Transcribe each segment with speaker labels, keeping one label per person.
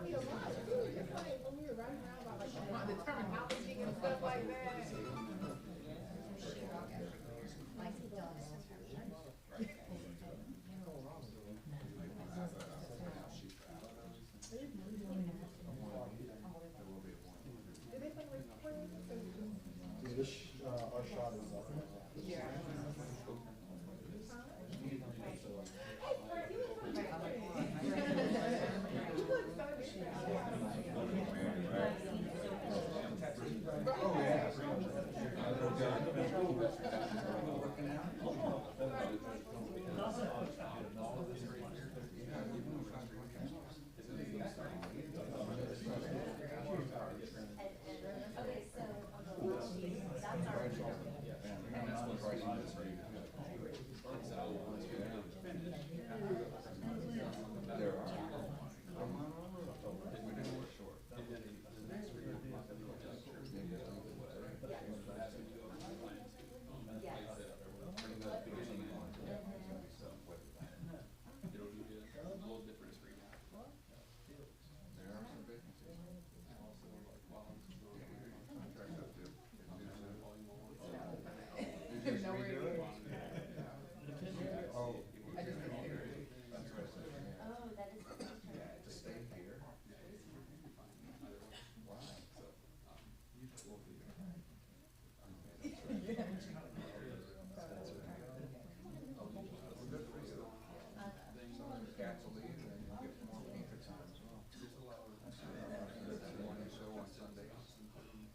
Speaker 1: me a lot too. It's like when we were running around about like the terminology and stuff like that. Did they play with friends?
Speaker 2: Yeah, this, our shot is up.
Speaker 1: Yeah.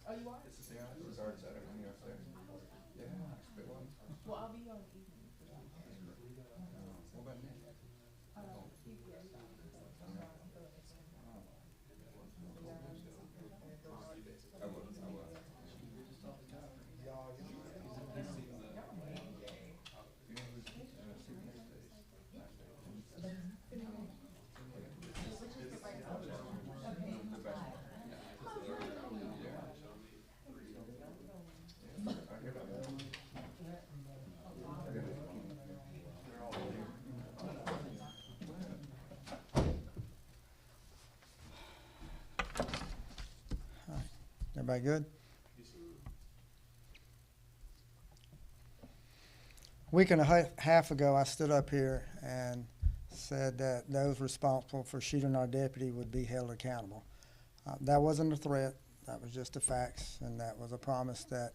Speaker 1: Oh, you are?
Speaker 2: Yeah, it starts at it when you're up there. Yeah, it's a big one.
Speaker 1: Well, I'll be on evening.
Speaker 2: What about Nick? I will.
Speaker 3: Everybody good? A week and a half ago, I stood up here and said that those responsible for shooting our deputy would be held accountable. That wasn't a threat. That was just the facts, and that was a promise that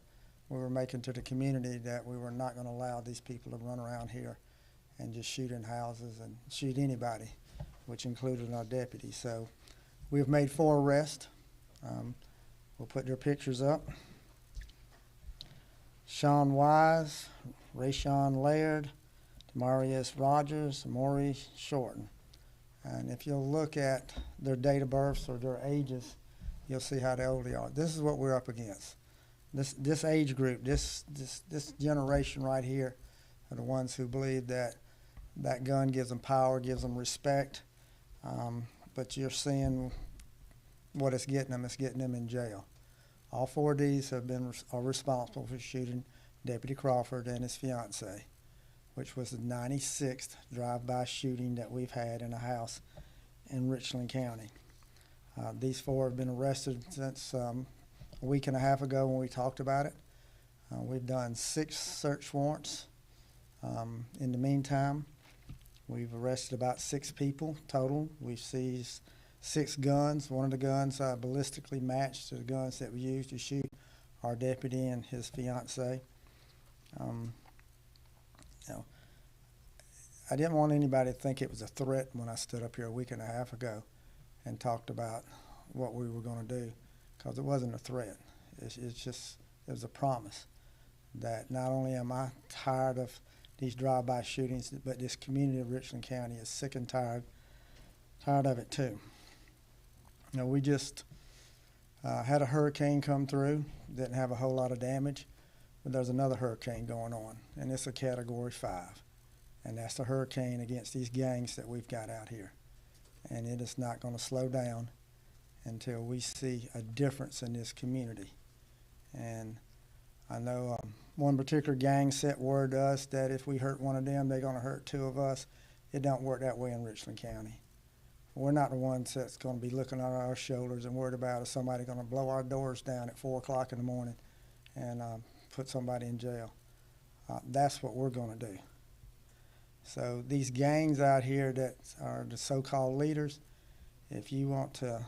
Speaker 3: we were making to the community that we were not going to allow these people to run around here and just shoot in houses and shoot anybody, which included our deputy. So we've made 4 arrests. We'll put their pictures up. Sean Wise, Rayshawn Laird, Demarius Rogers, Maury Shorten. And if you'll look at their date of births or their ages, you'll see how old they are. This is what we're up against. This age group, this generation right here are the ones who believe that that gun gives them power, gives them respect. But you're seeing what it's getting them. It's getting them in jail. All 4 of these are responsible for shooting Deputy Crawford and his fiancee, which was the 96th drive-by shooting that we've had in a house in Richland County. These 4 have been arrested since a week and a half ago when we talked about it. We've done 6 search warrants. In the meantime, we've arrested about 6 people total. We've seized 6 guns. One of the guns ballistically matched to the guns that we used to shoot our deputy and his fiancee. I didn't want anybody to think it was a threat when I stood up here a week and a half ago and talked about what we were going to do, because it wasn't a threat. It was a promise that not only am I tired of these drive-by shootings, but this community of Richland County is sick and tired of it too. We just had a hurricane come through, didn't have a whole lot of damage, but there's another hurricane going on, and it's a Category 5. And that's the hurricane against these gangs that we've got out here. And it is not going to slow down until we see a difference in this community. And I know one particular gang sent word to us that if we hurt one of them, they're going to hurt 2 of us. It don't work that way in Richland County. we're not the ones that's going to be looking on our shoulders and worried about is somebody going to blow our doors down at 4 o'clock in the morning and put somebody in jail. That's what we're going to do. So these gangs out here that are the so-called leaders, if you want to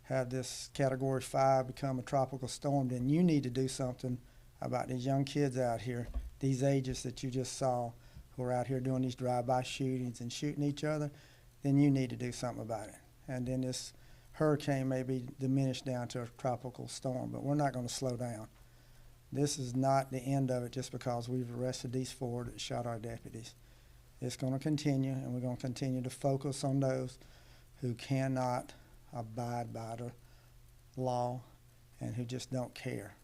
Speaker 3: have this Category 5 become a tropical storm, then you need to do something about these young kids out here, these ages that you just saw, who are out here doing these drive-by shootings and shooting each other. Then you need to do something about it. And then this hurricane may be diminished down to a tropical storm, but we're not going to slow down. This is not the end of it just because we've arrested these 4 that shot our deputies. It's going to continue, and we're going to continue to focus on those who cannot abide by the law and who just don't care.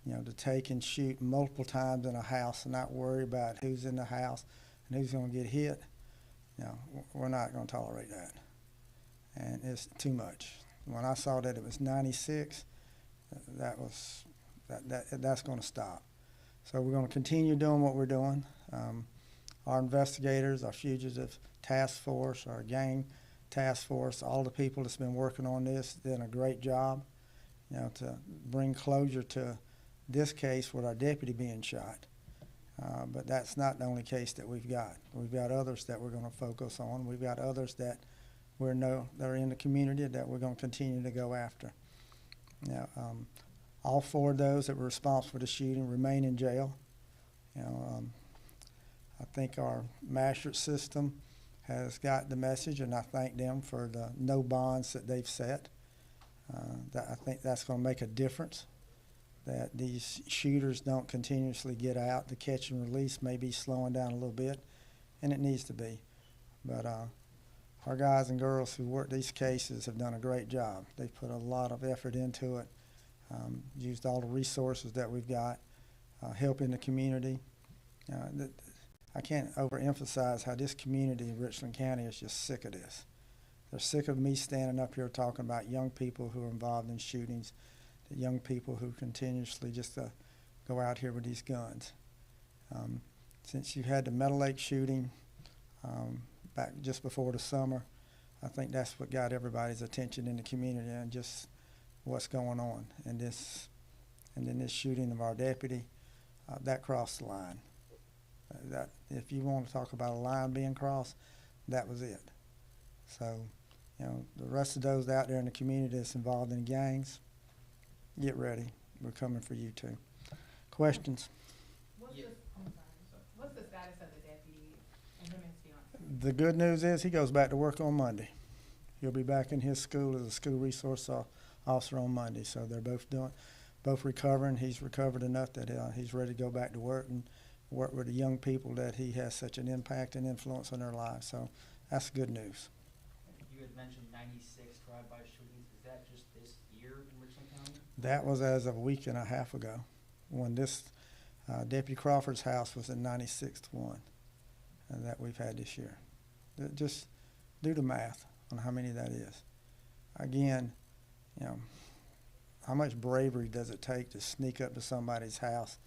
Speaker 3: You know, to take and shoot multiple times in a house and not worry about who's in the house and who's going to get hit, you know, we're not going to tolerate that. And it's too much. When I saw that it was 96, that's going to stop. So we're going to continue doing what we're doing. Our investigators, our fugitive task force, our gang task force, all the people that's been working on this did a great job, you know, to bring closure to this case with our deputy being shot. But that's not the only case that we've got. We've got others that we're going to focus on. We've got others that they're in the community that we're going to continue to go after. Now, all 4 of those that were responsible for the shooting remain in jail. You know, I think our master system has got the message, and I thank them for the no bonds that they've set. I think that's going to make a difference, that these shooters don't continuously get out. The catch and release may be slowing down a little bit, and it needs to be. But our guys and girls who work these cases have done a great job. They've put a lot of effort into it, used all the resources that we've got, helping the community. I can't overemphasize how this community in Richland County is just sick of this. They're sick of me standing up here talking about young people who are involved in shootings, the young people who continuously just go out here with these guns. Since you had the Meadow Lake shooting back just before the summer, I think that's what got everybody's attention in the community and just what's going on. And then this shooting of our deputy, that crossed the line. That if you want to talk about a line being crossed, that was it. So, you know, the rest of those out there in the community that's involved in gangs, get ready. We're coming for you too. Questions?
Speaker 1: What's the status of the deputy and him and his fiance?
Speaker 3: The good news is he goes back to work on Monday. He'll be back in his school as a school resource officer on Monday. So they're both recovering. He's recovered enough that he's ready to go back to work and work with the young people that he has such an impact and influence on their lives. So that's good news.
Speaker 4: You had mentioned 96 drive-by shootings. Is that just this year in Richland County?
Speaker 3: That was as of a week and a half ago, when this Deputy Crawford's house was the 96th one that we've had this year. Just do the math on how many that is. Again, you know, how much bravery does it take to sneak up to somebody's house,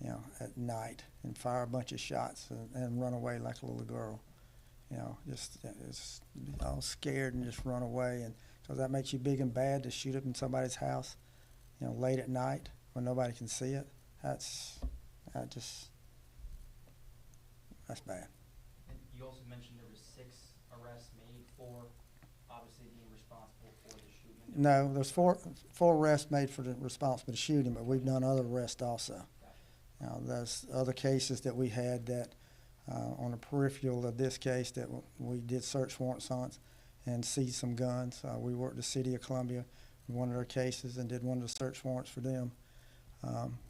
Speaker 3: you know, at night and fire a bunch of shots and run away like a little girl? You know, just all scared and just run away, and because that makes you big and bad to shoot up in somebody's house, you know, late at night when nobody can see it. That's bad.
Speaker 4: And you also mentioned there were 6 arrests made, 4 obviously being responsible for the shooting.
Speaker 3: No, there's four arrests made for the responsible for the shooting, but we've done other arrests also.
Speaker 4: Gotcha.
Speaker 3: Now, there's other cases that we had that on the peripheral of this case that we did search warrants on and seized some guns. We worked the city of Columbia in one of their cases and did one of the search warrants for them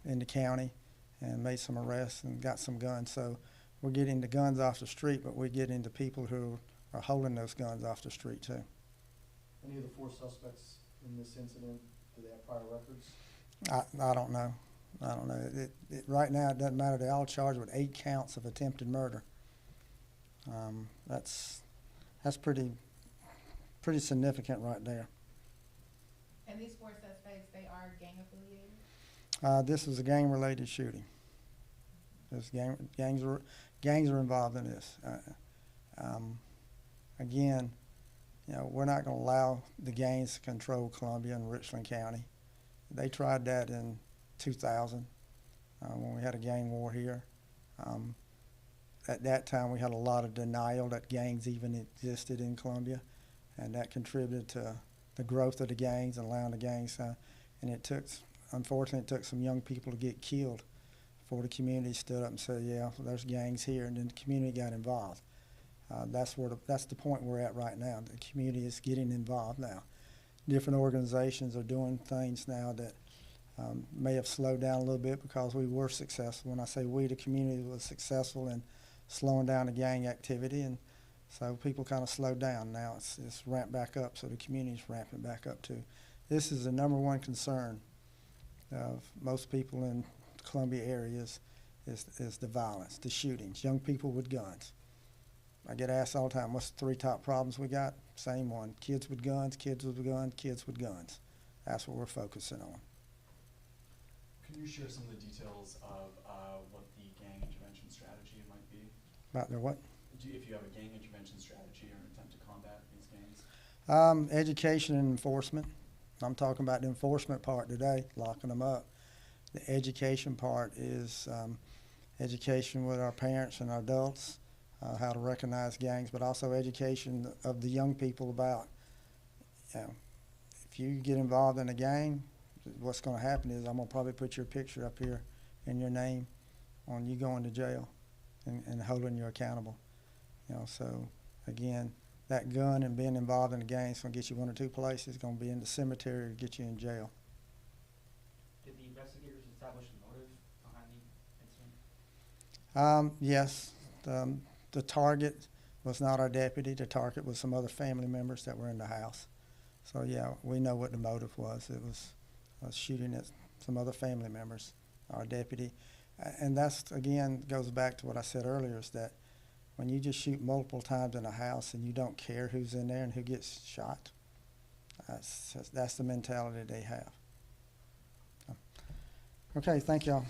Speaker 3: in the county and made some arrests and got some guns. So we're getting the guns off the street, but we're getting the people who are holding those guns off the street too.
Speaker 5: Any of the 4 suspects in this incident, do they have prior records?
Speaker 3: I don't know. I don't know. Right now, it doesn't matter. They're all charged with 8 counts of attempted murder. That's pretty significant right there.
Speaker 1: And these 4 suspects, they are gang affiliated?
Speaker 3: This was a gang-related shooting. Gangs are involved in this. Again, You know, we're not going to allow the gangs to control Columbia and Richland County. They tried that in 2000 when we had a gang war here. At that time, we had a lot of denial that gangs even existed in Columbia, and that contributed to the growth of the gangs and allowing the gangs. And it took, unfortunately, it took some young people to get killed before the community stood up and said, "Yeah, well, there's gangs here," and then the community got involved. That's the point we're at right now. The community is getting involved now. Different organizations are doing things now that may have slowed down a little bit because we were successful. When I say we, the community was successful in slowing down the gang activity, and so people kind of slowed down. Now it's ramped back up, so the community's ramping back up too. This is the #1 concern of most people in Columbia areas is the violence, the shootings, young people with guns. I get asked all the time, what's the 3 top problems we got? Same one, kids with guns, kids with guns, kids with guns. That's what we're focusing on.
Speaker 6: Can you share some of the details of what the gang intervention strategy might be?
Speaker 3: About their what?
Speaker 6: If you have a gang intervention strategy or an attempt to combat these gangs?
Speaker 3: Education and enforcement. I'm talking about the enforcement part today, locking them up. The education part is education with our parents and our adults, how to recognize gangs, but also education of the young people about, you know, if you get involved in a gang, what's going to happen is I'm going to probably put your picture up here and your name on you going to jail and holding you accountable. You know, so again, that gun and being involved in the gang is going to get you 1 or 2 places. It's going to be in the cemetery or get you in jail.
Speaker 4: Did the investigators establish a motive behind the incident?
Speaker 3: Yes, the target was not our deputy. The target was some other family members that were in the house. So yeah, we know what the motive was. It was shooting at some other family members, our deputy. And that's, again, goes back to what I said earlier, is that when you just shoot multiple times in a house and you don't care who's in there and who gets shot, that's the mentality they have. Okay, thank y'all.